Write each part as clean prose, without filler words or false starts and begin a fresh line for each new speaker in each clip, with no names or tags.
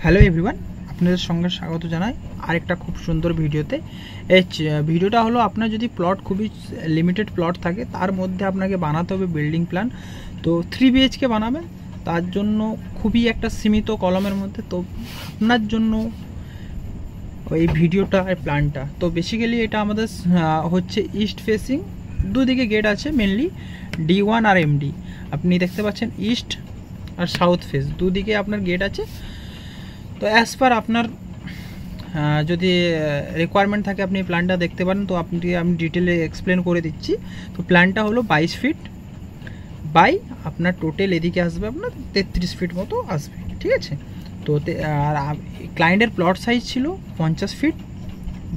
Hello everyone, আপনাদের সঙ্গে স্বাগত জানাই আরেকটা খুব সুন্দর ভিডিওতে। এই ভিডিওটা হলো আপনার যদি প্লট খুবই লিমিটেড প্লট থাকে তার মধ্যে আপনাকে বানাতে হবে বিল্ডিং প্ল্যান। তো 3 BHK বানাবেন, তার জন্য খুবই একটা সীমিত কলমের মধ্যে। তো আপনার জন্য এই ভিডিওটা আর প্ল্যানটা তো বেসিক্যালি এটা আমাদের হচ্ছে ইস্ট ফেসিং, দুদিকে গেট আছে, মেনলি D1 আর MD। আপনি দেখতে পাচ্ছেন ইস্ট আর সাউথ ফেস দুদিকে আপনার গেট আছে। তো অ্যাজ পার আপনার যদি রিকোয়ারমেন্ট থাকে আপনি প্ল্যানটা দেখতে পারেন। তো আমি ডিটেলে এক্সপ্লেন করে দিচ্ছি। তো প্ল্যানটা হলো 22 ফিট বাই আপনার টোটাল এদিকে আসবে আপনার 33 ফিট মতো আসবে, ঠিক আছে। তো আর ক্লায়েন্টের প্লট সাইজ ছিল 50 ফিট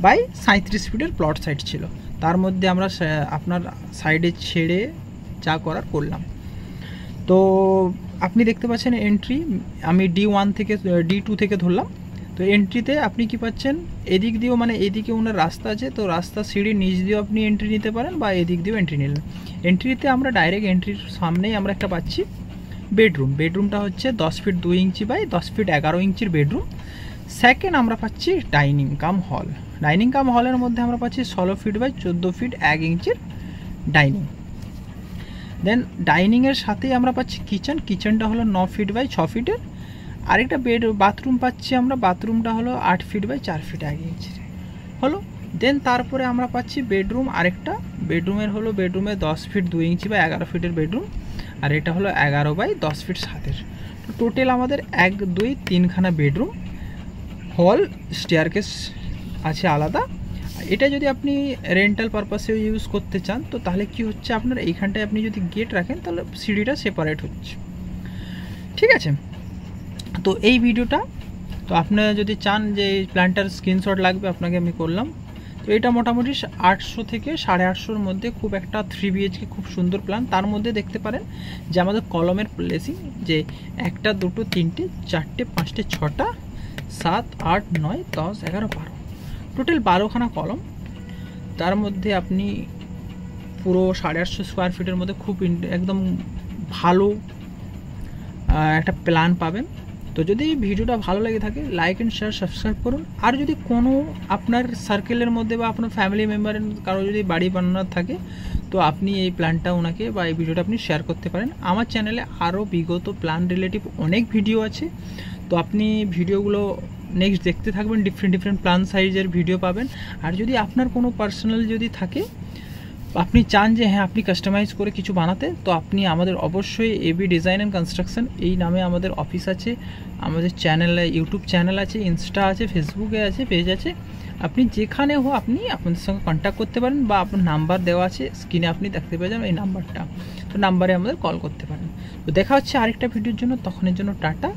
বাই 37 ফিটের প্লট সাইজ ছিল। তার মধ্যে আমরা আপনার সাইডে ছেড়ে যা করার করলাম। তো আপনি দেখতে পাচ্ছেন এন্ট্রি আমি D1 থেকে D2 থেকে ধরলাম। তো এন্ট্রিতে আপনি কি পাচ্ছেন, এদিক দিয়েও মানে এদিকে ওনার রাস্তা আছে, তো রাস্তা সিঁড়ির নিচ দিয়েও আপনি এন্ট্রি নিতে পারেন বা এদিক দিয়েও এন্ট্রি নিলেন। এন্ট্রিতে আমরা ডাইরেক্ট এন্ট্রির সামনেই আমরা একটা পাচ্ছি বেডরুমটা হচ্ছে 10 ফিট 2 ইঞ্চি বাই 10 ফিট 11 ইঞ্চির বেডরুম। সেকেন্ড আমরা পাচ্ছি ডাইনিং কাম হলের মধ্যে আমরা পাচ্ছি 16 ফিট বাই 14 ফিট 1 ইঞ্চির ডাইনিং। দেন ডাইনিংয়ের সাথেই আমরা পাচ্ছি কিচেনটা হলো 9 ফিট বাই 6 ফিটের। আরেকটা বাথরুম পাচ্ছি আমরা, বাথরুমটা হলো 8 ফিট বাই 4 ফিট 1 ইঞ্চির হলো। দেন তারপরে আমরা পাচ্ছি বেডরুম, আরেকটা বেডরুমে 10 ফিট 2 ইঞ্চি বা 11 ফিটের বেডরুম, আর এটা হলো 11 বাই 10 ফিট 7-এর। তো টোটাল আমাদের 1 2 3খানা বেডরুম, হল, স্টেয়ারকেস আছে আলাদা। এটা যদি আপনি রেন্টাল পারপাসে ইউজ করতে চান তো তাহলে কি হচ্ছে, আপনার এইখানটায় আপনি যদি গেট রাখেন তাহলে সিঁড়িটা সেপারেট হচ্ছে, ঠিক আছে। তো এই ভিডিওটা তো আপনারা যদি চান যে এই প্ল্যানটার স্ক্রিনশট লাগবে আপনাকে আমি করলাম। তো এটা মোটামুটি 800 থেকে 850-এর মধ্যে খুব একটা 3 BHK খুব সুন্দর প্ল্যান। তার মধ্যে দেখতে পারেন যে আমাদের কলমের প্লেসিং যে 1টা 2টো 3টে 4টে 5টে 6টা 7 8 9 10 11 12 টোটাল 12খানা কলম। তার মধ্যে আপনি পুরো 850 স্কোয়ার ফিটের মধ্যে খুব একদম ভালো একটা প্ল্যান পাবেন। তো যদি ভিডিওটা ভালো লেগে থাকে লাইক অ্যান্ড শেয়ার সাবস্ক্রাইব করুন। আর যদি কোনো আপনার সার্কেলের মধ্যে বা আপনার ফ্যামিলি মেম্বারের কারো যদি বাড়ি বানানোর থাকে তো আপনি এই প্ল্যানটা ওনাকে বা এই ভিডিওটা আপনি শেয়ার করতে পারেন। আমার চ্যানেলে আরও বিগত প্ল্যান রিলেটিভ অনেক ভিডিও আছে, তো আপনি ভিডিওগুলো নেক্সট দেখতে থাকবেন, ডিফারেন্ট প্ল্যান সাইজের ভিডিও পাবেন। আর যদি আপনার কোনো পার্সোনাল যদি থাকে, আপনি চান যে হ্যাঁ আপনি কাস্টমাইজ করে কিছু বানাতে, তো আপনি আমাদের অবশ্যই AB ডিজাইন অ্যান্ড কনস্ট্রাকশন এই নামে আমাদের অফিস আছে, আমাদের চ্যানেলে ইউটিউব চ্যানেল আছে, ইনস্টা আছে, ফেসবুকে আছে, পেজ আছে। আপনি যেখানে হো আপনি আপনাদের সঙ্গে কন্ট্যাক্ট করতে পারেন বা আপনার নাম্বার দেওয়া আছে স্ক্রিনে, আপনি দেখতে পেয়ে যাবেন এই নাম্বারটা। তো নাম্বারে আমাদের কল করতে পারেন। তো দেখা হচ্ছে আরেকটা ভিডিওর জন্য, তখনের জন্য টাটা।